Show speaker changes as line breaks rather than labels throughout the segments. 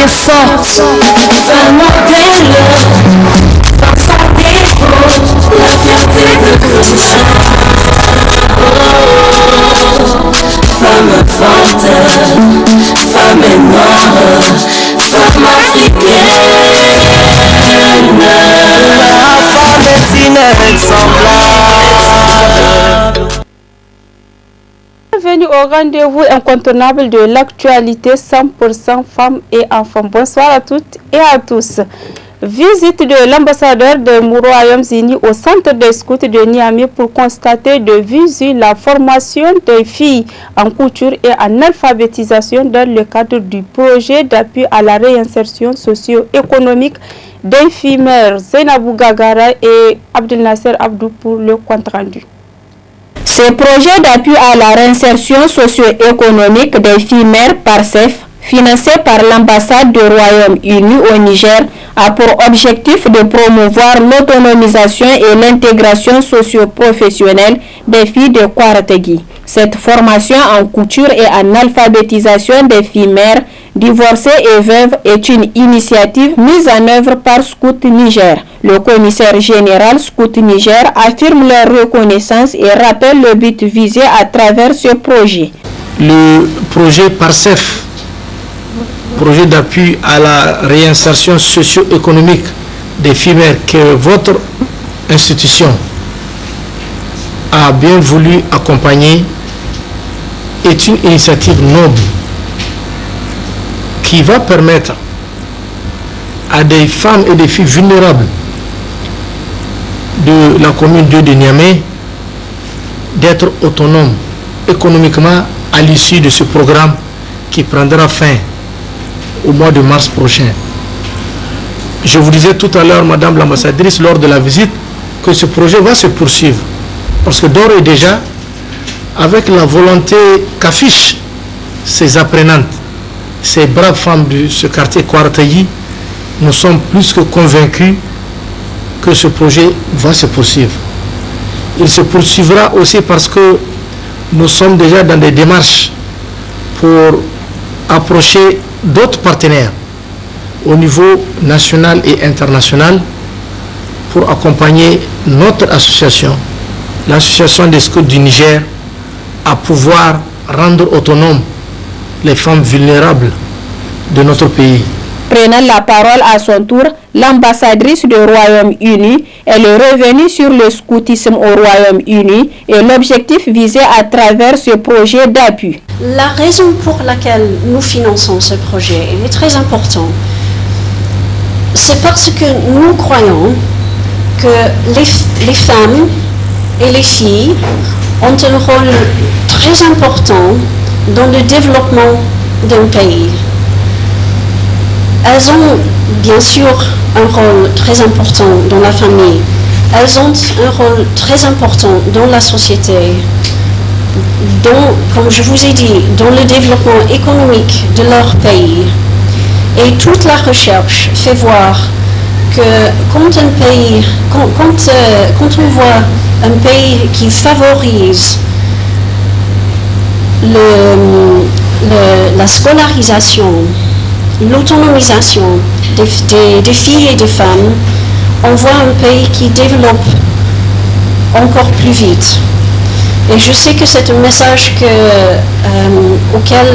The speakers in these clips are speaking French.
est forte. Femme modèle, dans sa défaut, la fierté de tous. Femme forte, femme noire, femme africaine. La femme est inexemplable.
Bienvenue au rendez-vous incontournable de l'actualité 100% femmes et enfants. Bonsoir à toutes et à tous. Visite de l'ambassadeur des Royaumes-Unis au centre des scouts de Niamey pour constater de visu la formation des filles en couture et en alphabétisation dans le cadre du projet d'appui à la réinsertion socio-économique des filles mères. Zainabou Gagara et Abdel Nasser Abdou pour le compte rendu.
Ce projet d'appui à la réinsertion socio-économique des filles mères PARSEF, financé par l'ambassade du Royaume-Uni au Niger, a pour objectif de promouvoir l'autonomisation et l'intégration socio-professionnelle des filles de Kouartegui. Cette formation en couture et en alphabétisation des filles mères divorcées et veuves est une initiative mise en œuvre par Scout Niger. Le commissaire général Scout Niger affirme leur reconnaissance et rappelle le but visé à travers ce projet.
Le projet PARSEF, projet d'appui à la réinsertion socio-économique des filles mères que votre institution a bien voulu accompagner, est une initiative noble qui va permettre à des femmes et des filles vulnérables de la commune de Niamey d'être autonomes économiquement à l'issue de ce programme qui prendra fin au mois de mars prochain. Je vous disais tout à l'heure, Madame l'ambassadrice, lors de la visite, que ce projet va se poursuivre. Parce que d'ores et déjà, avec la volonté qu'affichent ces apprenantes, ces braves femmes de ce quartier Kouartegui, nous sommes plus que convaincus que ce projet va se poursuivre. Il se poursuivra aussi parce que nous sommes déjà dans des démarches pour approcher d'autres partenaires au niveau national et international pour accompagner notre association, l'association des scouts du Niger, à pouvoir rendre autonomes les femmes vulnérables de notre pays.
Prenant la parole à son tour, l'ambassadrice du Royaume-Uni, elle est revenue sur le scoutisme au Royaume-Uni et l'objectif visé à travers ce projet d'appui.
La raison pour laquelle nous finançons ce projet est très importante. C'est parce que nous croyons que les femmes et les filles ont un rôle très important dans le développement d'un pays. Elles ont bien sûr un rôle très important dans la famille. Elles ont un rôle très important dans la société, comme je vous ai dit, dans le développement économique de leur pays. Et toute la recherche fait voir que quand on voit un pays qui favorise la scolarisation, l'autonomisation des filles et des femmes, on voit un pays qui développe encore plus vite. Et je sais que c'est un message auquel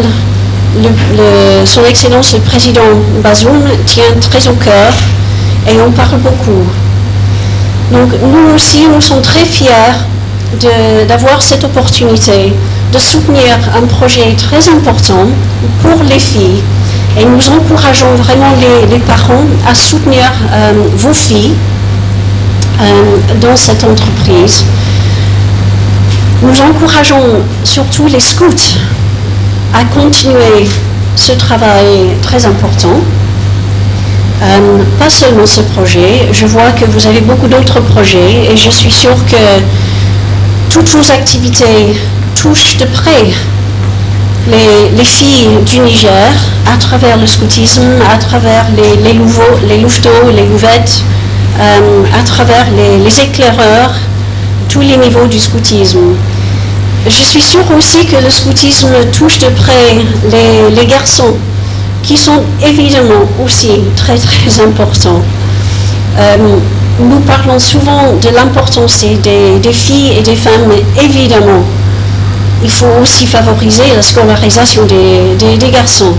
Son Excellence le Président Bazoum tient très au cœur et on parle beaucoup. Donc nous aussi, nous sommes très fiers d'avoir cette opportunité de soutenir un projet très important pour les filles. Et nous encourageons vraiment les parents à soutenir vos filles dans cette entreprise. Nous encourageons surtout les scouts à continuer ce travail très important. Pas seulement ce projet, je vois que vous avez beaucoup d'autres projets et je suis sûre que toutes vos activités touchent de près les filles du Niger à travers le scoutisme, à travers les louveteaux, les louvettes, à travers les éclaireurs, tous les niveaux du scoutisme. Je suis sûre aussi que le scoutisme touche de près les garçons qui sont évidemment aussi très très importants. Nous parlons souvent de l'importance des filles et des femmes, mais évidemment, il faut aussi favoriser la scolarisation des garçons.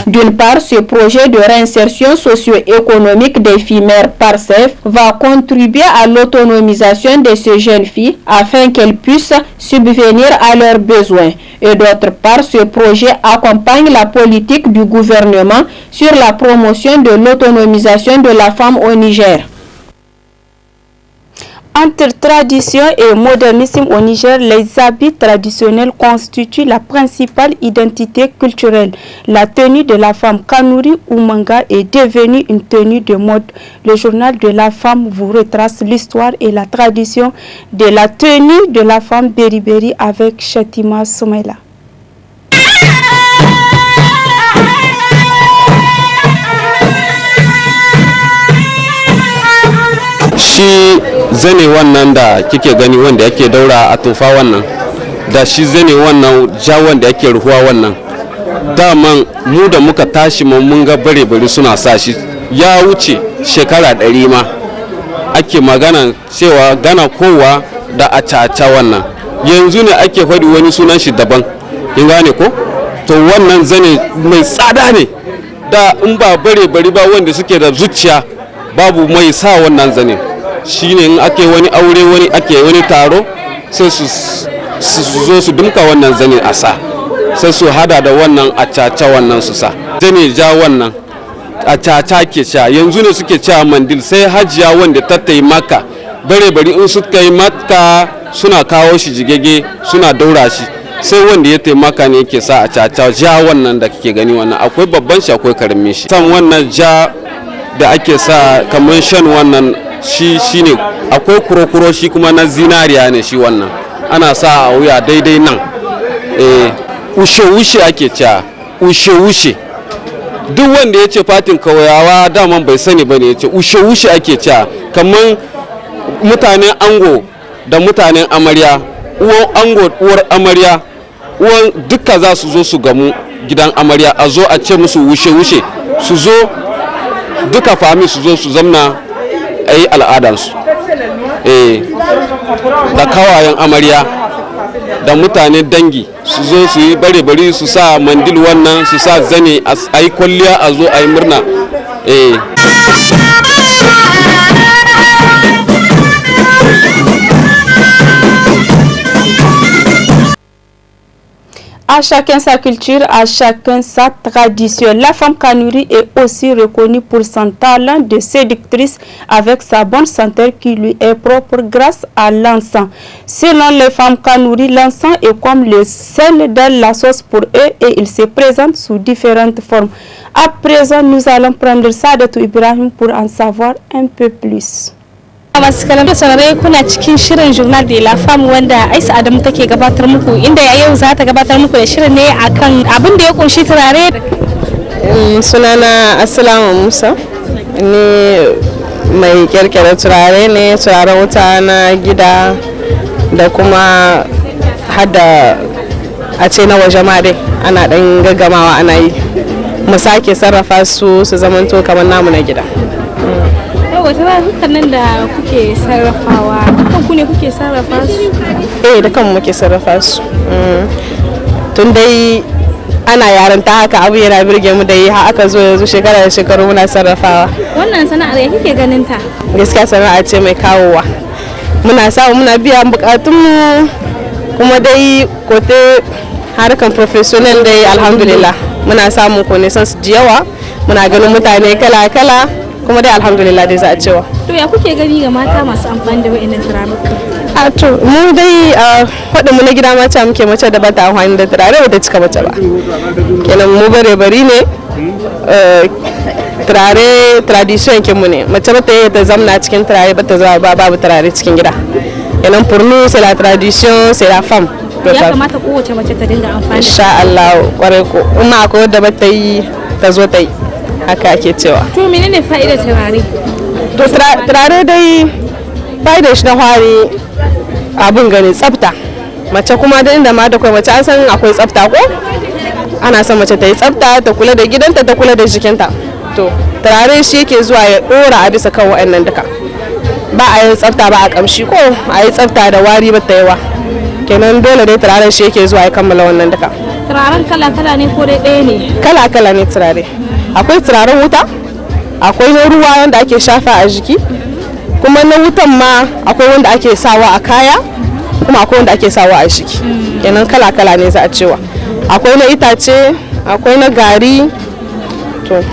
D'une part, ce projet de réinsertion socio-économique des filles mères PARSEF va contribuer à l'autonomisation de ces jeunes filles afin qu'elles puissent subvenir à leurs besoins. Et d'autre part, ce projet accompagne la politique du gouvernement sur la promotion de l'autonomisation de la femme au Niger.
Entre tradition et modernisme au Niger, les habits traditionnels constituent la principale identité culturelle. La tenue de la femme Kanuri ou Manga est devenue une tenue de mode. Le journal de la femme vous retrace l'histoire et la tradition de la tenue de la femme Beriberi avec Shatima Soumaila.
Shi zane wannan da kike gani wanda yake daura a tofa wannan da shi zane wannan ja wanda yake ruhuwa wannan daman mu da muka tashi mun ga bare-bare suna sa shi ya wuce shekara 100 ma ake magana cewa gana kowa da a caca wannan yanzu ne ake faɗi wani sunan shi daban kin gane ko to wannan zane mai tsada ne da in ba bare-bare ba wanda suke da zuciya babu mai sa wannan zane shine in ake wani aure wani ake wani taro sai su zo su dumka wannan zane a sa sai su hada da wannan a caca wannan su sa zane ja wannan a caca ke sha yanzu ne suke cewa mandil sai hajiya wanda ta taimaka bare-bare in suka yi maka suna kawo shi jigege suna daura shi sai wanda ya taimaka ne yake sa a caca ja wannan da kike gani wannan akwai babban shi akwai karamin shi san wannan ja da ake sa kamar shan wannan shi ne akwai kuro-kuro shi kuma na zinariya ne shi wannan ana sa a wuya daidai nan ushe-ushe ake cewa ushe-ushe duk wanda ya ce fatin kauyawa daman bai sani ba ne ya ce ushe-ushe ake cewa kamar mutanen ango da mutanen amarya uwan ango uwar amarya uwan duka za su zo su gamu gidan amarya a zo a ce musu wushe-wushe su zo duka fami su zo su zamna a yi al'adansu da kawayen amarya da mutanen dangi su zo su yi bare-bare su sa mandil wannan su sa zane a yi kwalliya a zo a yi murna
À chacun sa culture, à chacun sa tradition. La femme Kanuri est aussi reconnue pour son talent de séductrice avec sa bonne senteur qui lui est propre grâce à l'encens. Selon les femmes Kanuri, l'encens est comme le sel dans la sauce pour eux et il se présente sous différentes formes. À présent, nous allons prendre Sadatou Ibrahim pour en savoir un peu plus.
masu kalamta saurare kuna cikin shirin journal de la femme wanda Aisha Adamu take gabatar muku inda yau za ta gabatar muku da shirin ne akan abin da ya kunshi turare.
Sunana Assalamu Musa ni mai kirkira turare ne, turaren wuta na gida da kuma hada a ce na waje ma dai ana dan gaggamawa ana yi mu sake sarrafa su zamanto kamar namu na gida.
Wata nan da kuke sarrafawa kan ku ne kuke sarrafa su?
Da kan muke sarrafa su. Tun dai ana yaranta haka abu yana birge mu dai har aka zo yanzu shekara da shekaru muna sarrafawa.
Wannan sana'ar ya kike ganin ta?
Gaskiya sana'a ce mai kawowa. Muna samu muna biyan bukatunmu kuma dai kote harkan professional dai alhamdulillah muna samun connaissance da yawa muna ganin mutane kala-kala kuma dai alhamdulillah dai za a cewa.
To ya kuke gani ga mata masu amfani da wa'annan turaruka?
A to mu dai faɗin mu na gida mata muke mace da bata amfani da turare ba ta cika mace ba. Kenan mu bare bari ne turare tradition kinmu ne mace ba ta yi ta zamna cikin turare ba ta zama babu turare cikin gida. Kenan pour nous c'est la tradition c'est la femme.
Ya kamata kowace mace ta dinga amfani.
Insha Allah kwarai ko in ma akwai wadda ba ta yi ta zo ta yi. Haka ake cewa.
To menene fa'idar turare?
To turare dai fa'idar shi na fari abun gani tsafta. Mace kuma da inda ma da kai mace an san akwai tsafta ko? ana son mace ta yi tsafta, ta kula da gidanta, ta kula da jikinta. To turare shi yake zuwa ya dora a bisa kan wa'annan duka. Ba a yi tsafta ba a kamshi ko a yi tsafta da wari ba ta yawa. Kenan dole dai turaren shi yake zuwa ya kammala wannan duka.
Turaren kala-kala ne ko dai ɗaya ne?
Kala-kala ne turare. Akwai turaren wuta, akwai na ruwa wanda ake shafa a jiki, kuma na wutan ma akwai wanda ake sawa a kaya, kuma akwai wanda ake sawa a jiki. Kenan kala-kala ne za a cewa. Akwai na itace, akwai na gari. To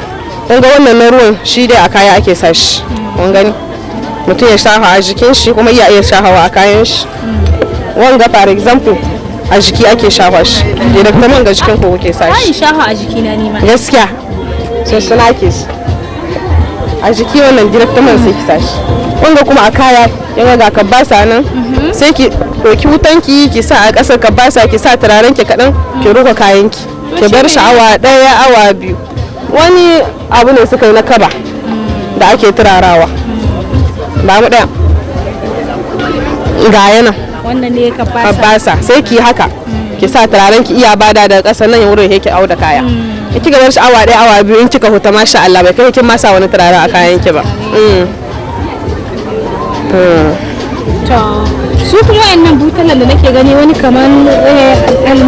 kun ga wannan na ruwan shi dai a kaya ake sa shi. Kun gani? Mutum ya shafa a jikin shi kuma iya shafawa a kayan shi. Wanga for example a jiki ake shafa shi. Da kuma ga jikin ko kuke sa shi.
Ai shafa a jiki na nima.
Gaskiya. So suna ke shi. A jiki wannan directement sai ki sa shi. Wanga kuma a kaya yana ga kabasa nan. Sai ki ɗauki wutanki ki sa a ƙasar kabasa ki sa turaren ki kaɗan ki rufe kayanki. Ki bar shi awa 1 awa 2. Wani abu ne suka yi na kaba da ake turarawa. Ba mu ɗaya. Ga yana.
Wannan ne
kabasa. Sai ki haka. Ki sa turaren ki iya bada daga ƙasar nan ya wurin yake auda kaya. In kika bar shi awa 1 awa 2 in kika huta masha Allah bai kai kin ma sa wani turaren a kayan ki ba.
Su kuma wayannan butalan da nake gani wani kaman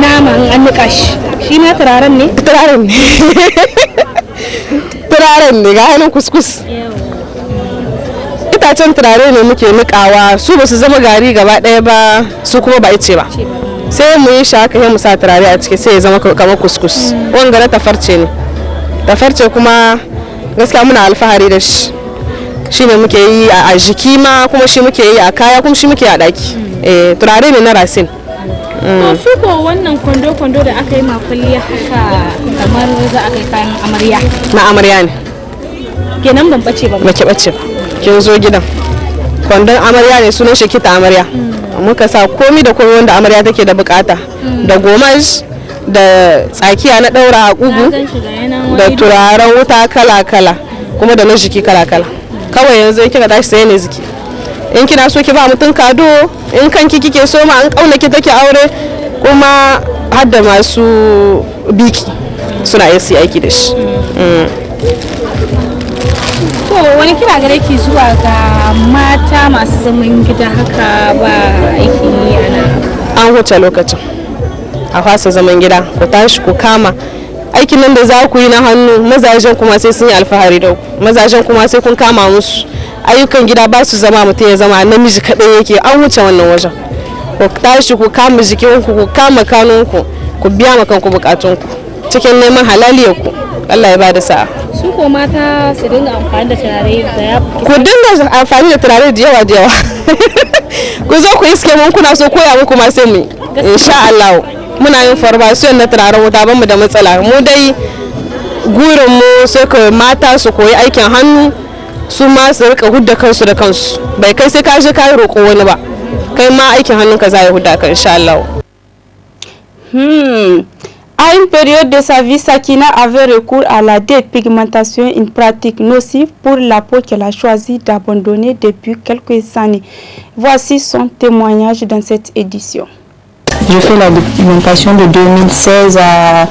nama an nika shi ma turaren ne?
Turaren ne. Turaren ne ga hannun kuskus. Itacen turare ne muke nikawa su ba su zama gari gaba ɗaya ba su kuma ba ice ba. Sai mu yi shi haka sai mu sa turare a ciki sai ya zama kamar kuskus. Wanga na tafarce ne. Tafarce kuma gaskiya muna alfahari da shi. Shi ne muke yi a jiki ma kuma shi muke yi a kaya kuma shi muke a daki. Turare ne na rasin.
Su ko wannan kwando-kwando da aka yi makulliya haka kamar za a kai kayan amarya.
Na amarya ne.
Kenan ban bace ba.
Baki bace ba. Kin zo gidan. Kwandon amarya ne sunan shi kita amarya. Muka sa komi da komi wanda amarya take da bukata. Da gomaj da tsakiya na daura a kugu da turaren wuta kala-kala kuma da na jiki kala-kala. Kawai yanzu kika tashi sai ne ziki in kina so ki ba mutum kado in kanki kike so ma an kauna ki take aure kuma har da masu biki suna yin su aiki da shi.
To wani kira gare ki zuwa ga mata masu zaman gida haka ba aikin yi ana?
An huce lokacin a fasa zaman gida ku tashi ku kama aikin nan da za ku yi na hannu. Mazajen kuma sai sun yi alfahari da ku, mazajen kuma sai kun kama musu. Ayyukan gida ba su zama mutum ya zama namiji kaɗai yake, an wuce wannan wajen. Ku tashi ku kama jikinku, ku kama kanunku, ku biya ma kanku bukatunku cikin neman halaliyarku. Allah ya ba da sa'a.
Su ko mata su dinga amfani da turare da ya
ku dinga amfani da turare da yawa da yawa. Ku zo ku iske mun kuna so koya muku ma sai mu insha Allah. Muna yin formation na turaren wuta bamu da matsala. Mu dai gurin mu sai ka mata su koyi aikin hannu su ma su rika hudda kansu da kansu. Bai kai sai ka je ka roƙo wani ba. Kai ma aikin hannunka za ya hudda ka insha Allah.
À une période de sa vie, Sakina avait recours à la dépigmentation, une pratique nocive pour la peau qu'elle a choisi d'abandonner depuis quelques années. Voici son témoignage dans cette édition.
Je fais la dépigmentation de 2016 à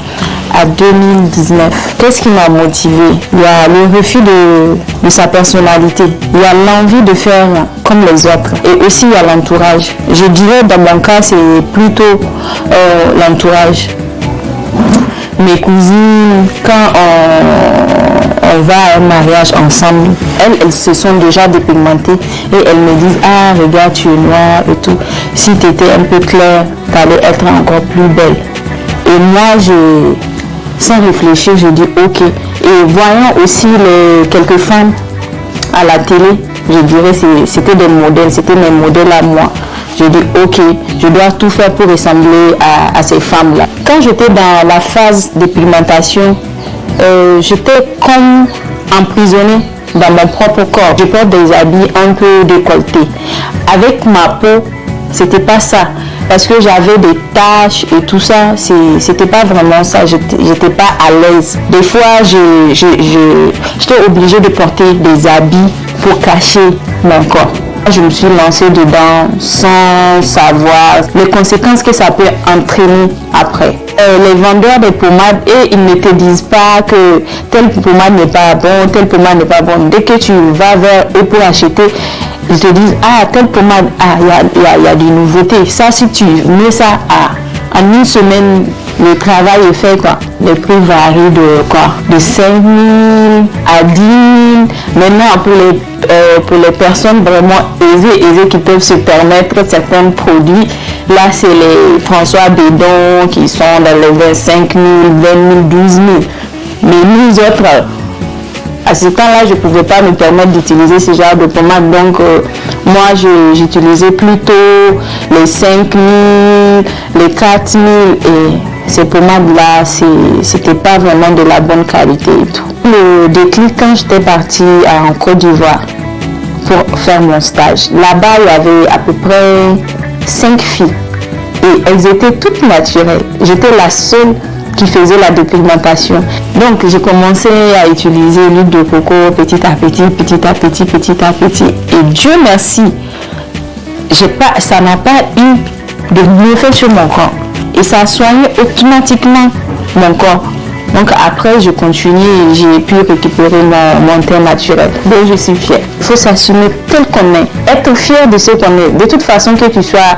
2019. Qu'est-ce qui m'a motivée? Il y a le refus de sa personnalité. Il y a l'envie de faire comme les autres. Et aussi il y a l'entourage. Je dirais dans mon cas c'est plutôt l'entourage. Mes cousines, quand on va à un mariage ensemble, elles se sont déjà dépigmentées et elles me disent « Ah, regarde, tu es noire et tout. Si tu étais un peu claire, tu allais être encore plus belle. » Et moi, sans réfléchir, je dis « Ok. » Et voyant aussi quelques femmes à la télé, je dirais c'était des modèles, c'était mes modèles à moi. Je dis ok, je dois tout faire pour ressembler à ces femmes-là. Quand j'étais dans la phase de pigmentation, j'étais comme emprisonnée dans mon propre corps. Je porte des habits un peu décolletés. Avec ma peau, c'était pas ça. Parce que j'avais des taches et tout ça, c'était pas vraiment ça, j'étais pas à l'aise. Des fois, j'étais obligée de porter des habits pour cacher mon corps. Je me suis lancée dedans sans savoir les conséquences que ça peut entraîner après. Les vendeurs des pommades, ils ne te disent pas que telle pommade n'est pas bon, telle pommade n'est pas bonne. Dès que tu vas vers eux pour acheter, ils te disent ah telle pommade, il y a des nouveautés. Ça, si tu mets ça en une semaine, le travail est fait quoi. Les prix varient de 5 000 à 10 000. Maintenant pour les personnes vraiment aisées qui peuvent se permettre certains produits, là c'est les François Bédon qui sont dans les 25 000, 20 000, 12 000. Mais nous autres, à ce temps-là, je ne pouvais pas me permettre d'utiliser ce genre de pommade. Donc, moi, j'utilisais plutôt les 5 000, les 4 000. Et ces pommades-là, ce n'était pas vraiment de la bonne qualité et tout. Le déclic, quand j'étais partie en Côte d'Ivoire pour faire mon stage, là-bas, il y avait à peu près 5 filles. Et elles étaient toutes naturelles. J'étais la seule qui faisait la dépigmentation. Donc j'ai commencé à utiliser l'huile de coco petit à petit. Et Dieu merci, ça n'a pas eu de effet sur mon corps. Et ça a soigné automatiquement mon corps. Donc après je continue et j'ai pu récupérer mon teint naturel. Donc je suis fière. Il faut s'assumer tel qu'on est. Être fier de ce qu'on est. De toute façon que tu sois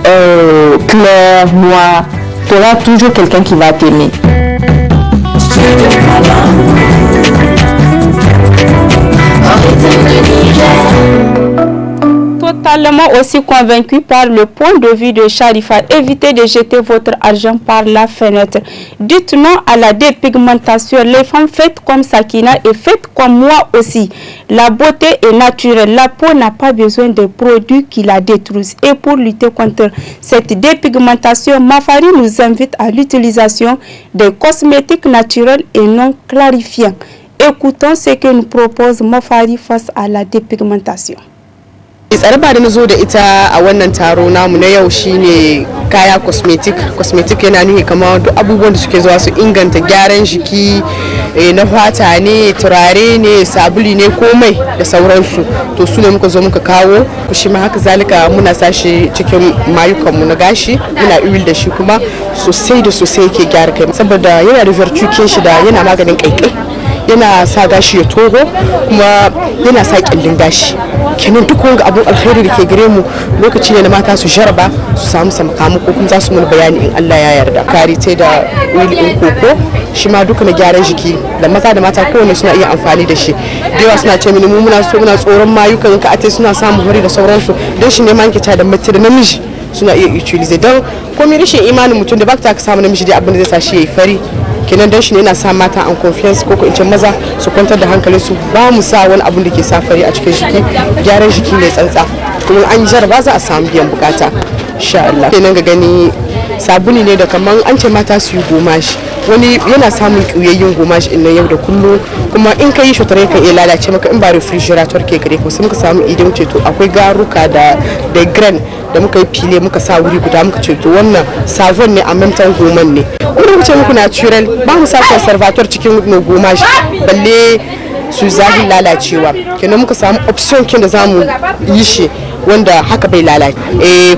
clair, noir, tu auras toujours quelqu'un qui va t'aimer.
Totalement aussi convaincu par le point de vue de Sharifa, évitez de jeter votre argent par la fenêtre. Dites non à la dépigmentation. Les femmes faites comme Sakina et faites comme moi aussi. La beauté est naturelle. La peau n'a pas besoin de produits qui la détruisent. Et pour lutter contre cette dépigmentation, Mafari nous invite à l'utilisation des cosmétiques naturels et non clarifiants. Écoutons ce que nous propose Mafari face à la dépigmentation.
Tsaraba da nazo da ita a wannan taro namu na yau shine kaya cosmetic yana nuni kamar duk abubuwan da suke zuwa su inganta gyaran jiki na fata ne, turare ne, sabuli ne, komai da sauransu. To su ne muka zo muka kawo ku shi ma haka zalika muna sashi cikin mayukan mu na gashi, muna oil da shi kuma sosai da sosai yake gyara kai saboda yana da vertukin shi da yana maganin kaikai, yana sa gashi ya toho kuma yana sa kyallin gashi. Kenan duk wanga abun alkhairi da ke gare mu lokaci ne na mata su jaraba su samu sakamako kuma za su mun bayani in Allah ya yarda. Karite da oil din koko shi ma duka na gyaran jiki da maza da mata kowanne suna iya amfani da shi. Da yawa suna ce mini mu muna tsoron mayukan ka ate suna samu hori da sauransu don shi ne man kita da mace da namiji suna iya utilize don komai rashin imanin mutum da baka ka samu namiji da abin da zai sa shi yayi fari. Kenan dan shi ne yana sa mata an confiance ko in ce maza su kwantar da hankalinsu ba mu sa wani abun da ke safari a cikin jiki, gyaran jiki ne tsantsa kuma an jarba za a samu biyan bukata insha Allah. Kenan ga gani sabuni ne da kaman an ce mata su yi gomashi, wani yana samun kuyayyin gomashi in yau da kullum kuma in ka yi shotare kan iya lalace maka in ba refrigerator ke gare ka sai muka samu idan ce to akwai garuka da grain da muka yi file muka sa wuri guda muka ce to wannan savon ne a mantan goman ne kuma muke muku natural ba mu sa conservator cikin gomashi balle su zahi lalacewa. Kenan muka samu option kin da zamu yi shi wanda haka bai lalace.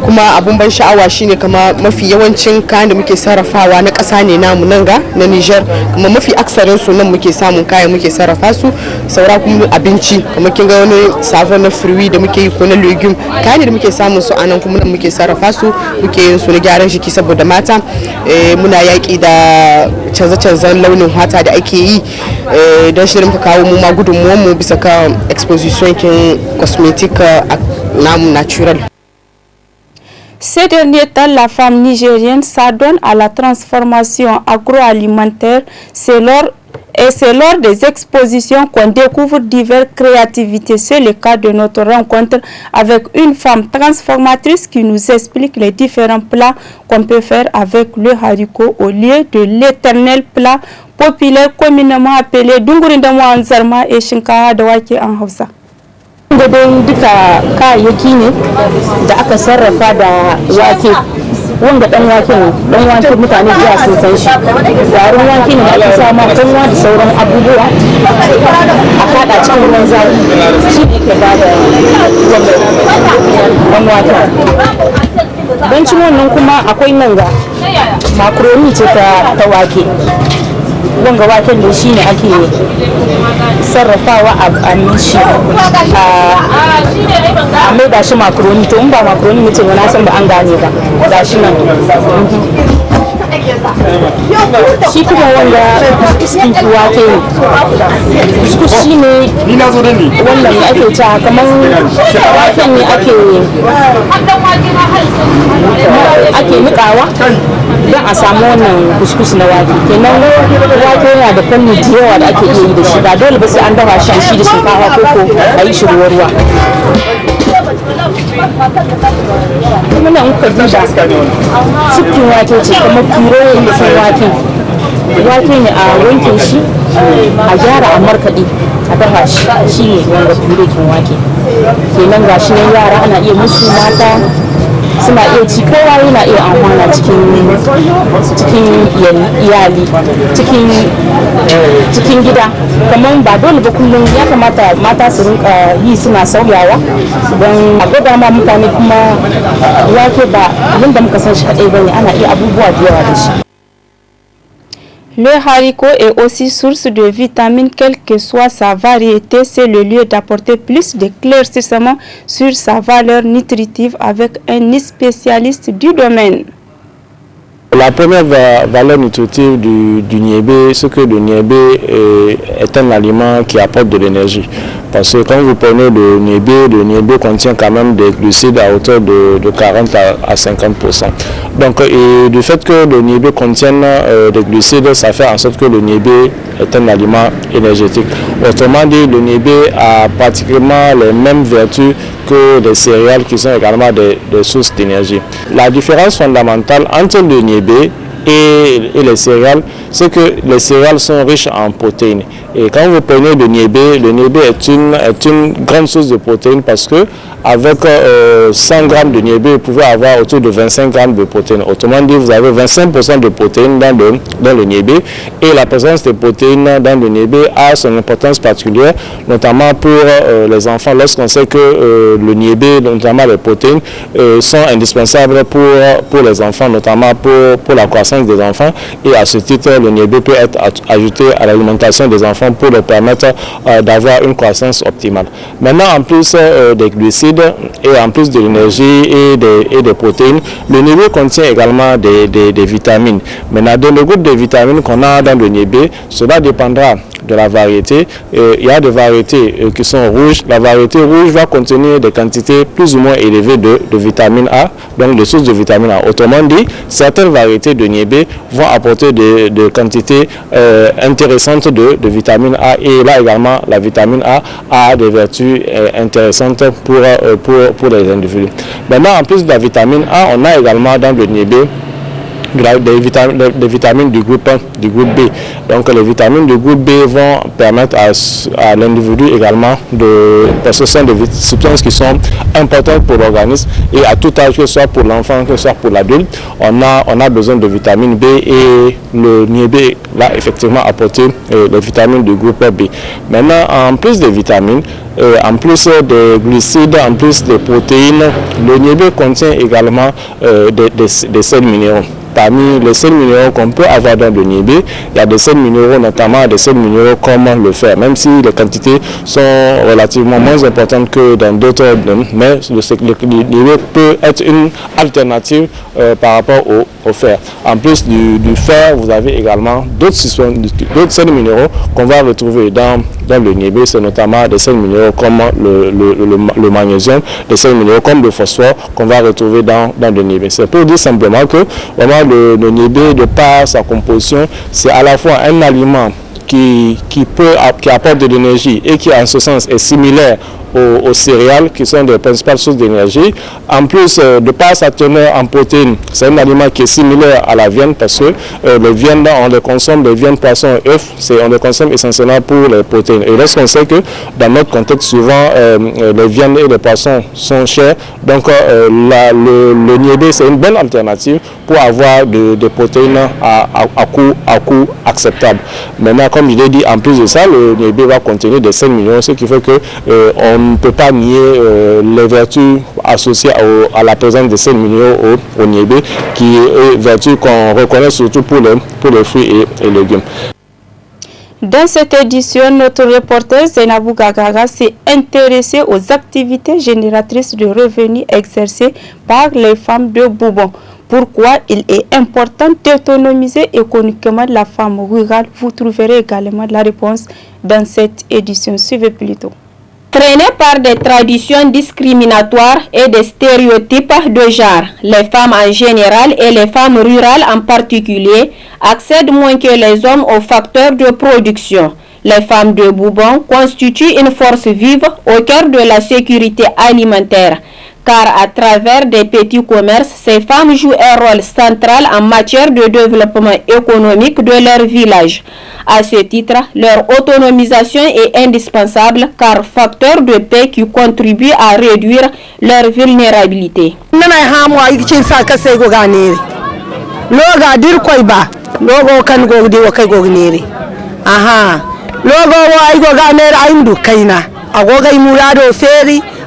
Kuma abun ban sha'awa shine kama mafi yawancin kayan da muke sarrafawa na ƙasa ne namu nan ga na Niger, kuma mafi aksarin su nan muke samun kayan muke sarrafa su. Saura kuma abinci kuma kin ga wani savon na fruit da muke yi ko na legume kayan da muke samun su anan kuma nan muke sarrafa su muke yin su na gyaran jiki saboda mata muna yaki da canza-canzan launin fata da ake yi don shirin muka kawo mu ma gudunmuwan mu bisa ka exposition kin cosmetic naturel.
Ces derniers temps, la femme nigérienne s'adonne à la transformation agroalimentaire. C'est lors des expositions qu'on découvre diverses créativités. C'est le cas de notre rencontre avec une femme transformatrice qui nous explique les différents plats qu'on peut faire avec le haricot au lieu de l'éternel plat populaire communément appelé dungurindamu en zarma et shinkafa da wake en Hausa.
Gadon duka kayayyaki ne da aka sarrafa da wake. Wanga dan wake mutane jiya sun san shi. Garin wake ne da ake sa ma kanwa da sauran abubuwa a kada cikin ruwan zafi. Shi ne ke bada ɗan wake. Bancin wannan kuma akwai nan ga makaroni ce ta wake. Wanga waken da shi ne ake sarrafawa a mishi a mai da shi makaroni. To in ba makaroni mutum na san ba an gane ba. Da shi nan. Shi kuma wanda kuskus wake ne. Kuskus shi ne wannan ne ake ta kamar waken ne ake nikawa don a samu wannan kuskus na wake. Kenan wake yana da fanni da yawa da ake iya yi da shi, ba dole ba sai an dafa shi da shinkafa ko a yi shi ruwa. Kuma nan kuka duba cikin wake ce kamar turoyin da sun wake ne a wanke shi a gyara a markaɗe a dafa shi ne wanda turokin wake. Kenan ga shi nan yara ana iya musu, mata suna iya ci, kowa yana iya amfana cikin iyali, cikin gida. Kamar ba dole ba kullum, ya kamata mata su rinka yi suna sauyawa don a gwada ma mutane kuma wake ba abinda muka san shi kaɗai bane, ana iya abubuwa da yawa da shi.
Le haricot est aussi source de vitamines, quelle que soit sa variété. C'est le lieu d'apporter plus d'éclaircissements sur sa valeur nutritive avec un spécialiste du domaine.
La première valeur nutritive du niébé, c'est que le niébé est un aliment qui apporte de l'énergie. Parce que quand vous prenez le niébé contient quand même des glucides à hauteur de 40 à 50%. Donc, et du fait que le niébé contienne des glucides, ça fait en sorte que le niébé est un aliment énergétique. Autrement dit, le niébé a pratiquement les mêmes vertus que les céréales qui sont également des sources d'énergie. La différence fondamentale entre le niébé et les céréales, c'est que les céréales sont riches en protéines. Et quand vous prenez le niébé est une grande source de protéines parce que avec 100 grammes de niébé, vous pouvez avoir autour de 25 grammes de protéines. Autrement dit, vous avez 25% de protéines dans le niébé. Et la présence de protéines dans le niébé a son importance particulière, notamment pour les enfants, lorsqu'on sait que le niébé, notamment les protéines, sont indispensables pour les enfants, notamment pour la croissance des enfants. Et à ce titre, le niébé peut être ajouté à l'alimentation des enfants pour leur permettre d'avoir une croissance optimale. Maintenant, en plus des glucides et en plus de l'énergie et des protéines, le niébé contient également des vitamines. Maintenant, dans le groupe de vitamines qu'on a dans le niébé, cela dépendra de la variété. Il y a des variétés qui sont rouges. La variété rouge va contenir des quantités plus ou moins élevées de vitamine A, donc de sources de vitamine A. Autrement dit, certaines variétés de niébé vont apporter des quantités intéressantes de vitamine A. Et là également, la vitamine A a des vertus intéressantes pour les individus. Maintenant, en plus de la vitamine A, on a également dans le niébé des vitamines du groupe B. Donc les vitamines du groupe B vont permettre à l'individu également parce que ce sont des substances qui sont importantes pour l'organisme et à tout âge, que ce soit pour l'enfant, que ce soit pour l'adulte, on a besoin de vitamine B et le niébé va effectivement apporter les vitamines du groupe B. Maintenant, en plus des vitamines, en plus des glucides, en plus des protéines, le niébé contient également des sels minéraux. Parmi les sels minéraux qu'on peut avoir dans le niébé, il y a des sels minéraux, notamment des sels minéraux comme le fer, même si les quantités sont relativement moins importantes que dans d'autres, mais le niébé peut être une alternative par rapport au fer. En plus du fer, vous avez également d'autres sels minéraux qu'on va retrouver dans le niébé, c'est notamment des sels minéraux comme le magnésium, des sels minéraux comme le phosphore qu'on va retrouver dans le niébé. C'est pour dire simplement que vraiment le niébé, de par sa composition, c'est à la fois un aliment qui apporte de l'énergie et qui en ce sens est similaire aux céréales qui sont des principales sources d'énergie. En plus, de par sa teneur en protéines, c'est un aliment qui est similaire à la viande parce que les viandes, on les consomme, les viandes, poissons et œufs, on les consomme essentiellement pour les protéines. Et lorsqu'on sait que dans notre contexte, souvent, les viandes et les poissons sont chers, donc le niébé, c'est une bonne alternative pour avoir des protéines à coût acceptable. Maintenant, comme je l'ai dit, en plus de ça, le niébé va contenir des sels minéraux, ce qui fait que on ne peut pas nier les vertus associés à la présence de ces minéraux au Niébé, qui est vertu qu'on reconnaît surtout pour les fruits et légumes.
Dans cette édition, notre reporter Zainabou Gagaga s'est intéressé aux activités génératrices de revenus exercées par les femmes de Boubon. Pourquoi il est important d'autonomiser économiquement la femme rurale? Vous trouverez également la réponse dans cette édition. Suivez plutôt.
Traînées par des traditions discriminatoires et des stéréotypes de genre, les femmes en général et les femmes rurales en particulier accèdent moins que les hommes aux facteurs de production. Les femmes de Boubon constituent une force vive au cœur de la sécurité alimentaire, car à travers des petits commerces, ces femmes jouent un rôle central en matière de développement économique de leur village. À ce titre, leur autonomisation est indispensable car facteur de paix qui contribue à réduire leur vulnérabilité.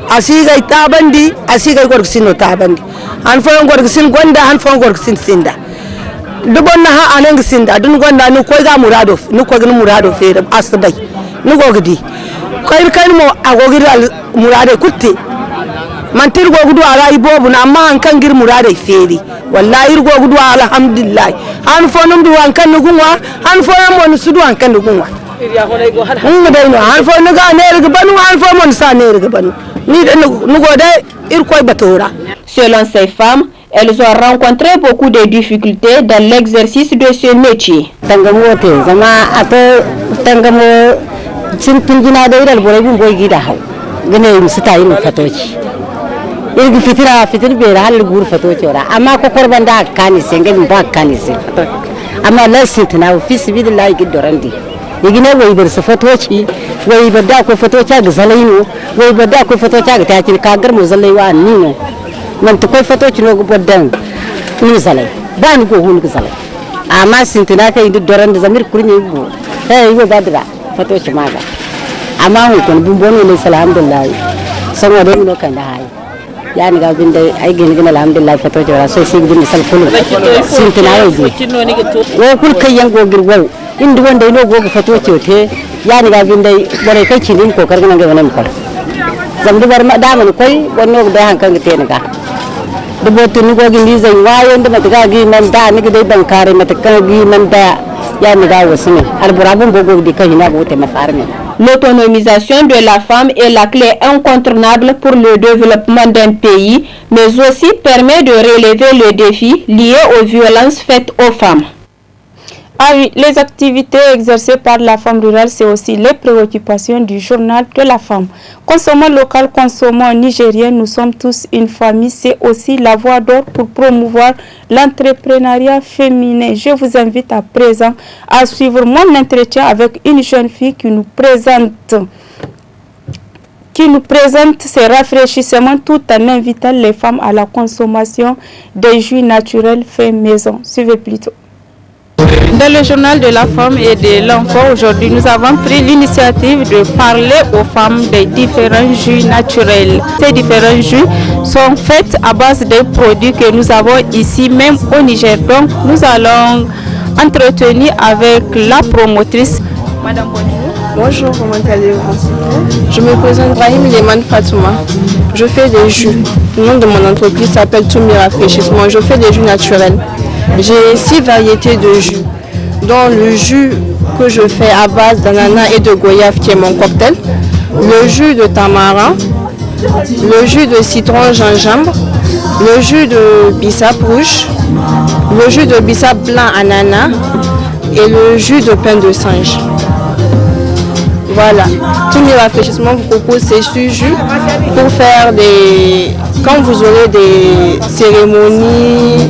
Asigai tabandi asigai gorgsino tabandi han fo gorgsin gonda han fo gorgsin sinda dubonna ha anang sinda dun gonda ni koy ga murado ni ko gni murado fere asdai ni gogdi koy kan mo agogir al murade kutti man tir gogdu ala ibobu na amma an kan gir murade fere wallahi ir gogdu alhamdulillah han fo num du wan kan gunwa han fo mo ni sudu an kan gunwa han fo ni ga ne ga banu han fo mon sa ne ga banu.
Selon ces femmes, elles ont rencontré beaucoup de difficultés dans l'exercice de ce métier.
Igine way bar safatoci way bada ko fatoci ga zalaino way bada ko fatoci ga takin kagar mu zalai wa nino man to ko fatoci no godan ni zalai ba ni go hun ga zalai amma sintina kai duk doran da zamir kurni go eh yo badra fatoci maga amma hu kon bun bono ne alhamdulillah sanwa da no kan da hay yani ga bin dai ai gin gin alhamdulillah fatoci ra so sai bin sal kulu sintina yo go kul kai yan go girwo inda wanda ino goga fato ce ya ni ga bin dai bare kai cinin kokar nan ga wannan ko zamdu bar ma da mun koi wannan da hankan ga te ni ga dubo tuni gogi ni zai wayo da mata ga gi nan da ni ga dai ban kare mata kan gi nan da ya ni ga wasu ne alburabun gogo di kai na go te mafarme.
L'autonomisation de la femme est la clé incontournable pour le développement d'un pays, mais aussi permet de relever le défi lié aux violences faites aux femmes.
Ah oui, les activités exercées par la femme rurale, c'est aussi les préoccupations du journal de la femme. Consommons local, consommons nigérien, nous sommes tous une famille. C'est aussi la voie d'or pour promouvoir l'entrepreneuriat féminin. Je vous invite à présent à suivre mon entretien avec une jeune fille qui nous présente ses rafraîchissements tout en invitant les femmes à la consommation des jus naturels faits maison. Suivez plutôt. Dans le journal de la femme et de l'enfant, aujourd'hui, nous avons pris l'initiative de parler aux femmes des différents jus naturels. Ces différents jus sont faits à base des produits que nous avons ici, même au Niger. Donc, nous allons entretenir avec la promotrice. Madame, bonjour.
Bonjour, comment allez-vous? Je me présente Brahim Leman Fatouma. Je fais des jus. Le nom de mon entreprise s'appelle Toumi Rafraîchissement. Je fais des jus naturels. J'ai 6 variétés de jus, dont le jus que je fais à base d'ananas et de goyave qui est mon cocktail, le jus de tamarin, le jus de citron gingembre, le jus de bissap rouge, le jus de bissap blanc ananas et le jus de pain de singe. Voilà, tous mes rafraîchissements vous proposent ces jus pour faire des... Quand vous aurez des cérémonies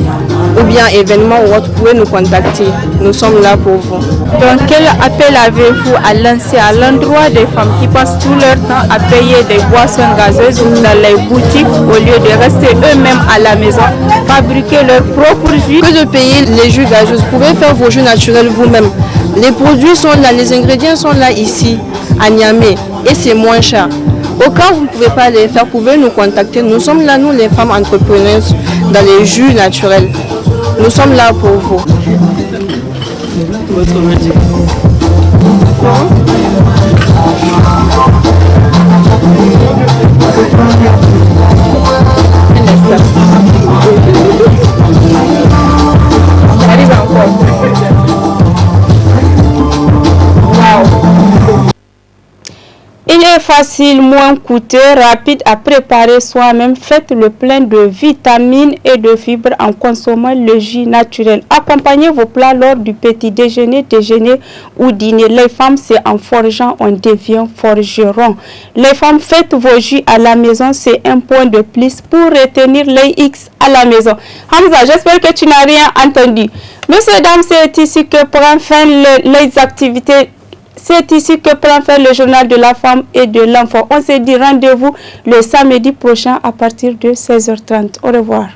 ou bien événements ou autres, vous pouvez nous contacter. Nous sommes là pour vous.
Donc, quel appel avez-vous à lancer à l'endroit des femmes qui passent tout leur temps à payer des boissons gazeuses dans les boutiques au lieu de rester eux-mêmes à la maison, fabriquer leurs propres jus?
Que de payer les jus gazeuses, vous pouvez faire vos jus naturels vous-même. Les produits sont là, les ingrédients sont là ici, à Niamey, et c'est moins cher. Au cas où vous ne pouvez pas les faire, vous pouvez nous contacter. Nous sommes là, nous les femmes entrepreneuses, dans les jus naturels. Nous sommes là pour vous. Votre verdict.
J'arrive encore. Il est facile, moins coûteux, rapide à préparer soi-même. Faites le plein de vitamines et de fibres en consommant le jus naturel. Accompagnez vos plats lors du petit déjeuner, ou dîner. Les femmes, c'est en forgeant, on devient forgeron. Les femmes, faites vos jus à la maison. C'est un point de plus pour retenir les X à la maison. Hamza, j'espère que tu n'as rien entendu. Messieurs, dames, c'est ici que prend fin les activités. C'est ici que prend fin le journal de la femme et de l'enfant. On se dit rendez-vous le samedi prochain à partir de 16h30. Au revoir.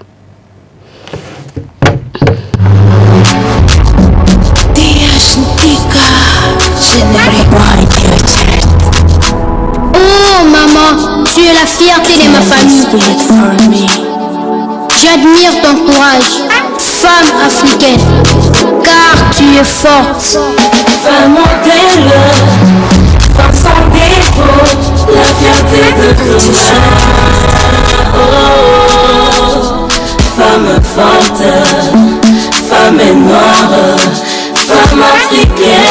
Oh maman, tu es la fierté de ma famille. J'admire ton courage, femme africaine, car tu es forte.
Femme modèle, femme sans défaut, la fierté de tout ça. Oh, femme forte, femme noire, femme africaine.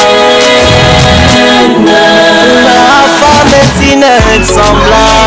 La femme est inexemblable.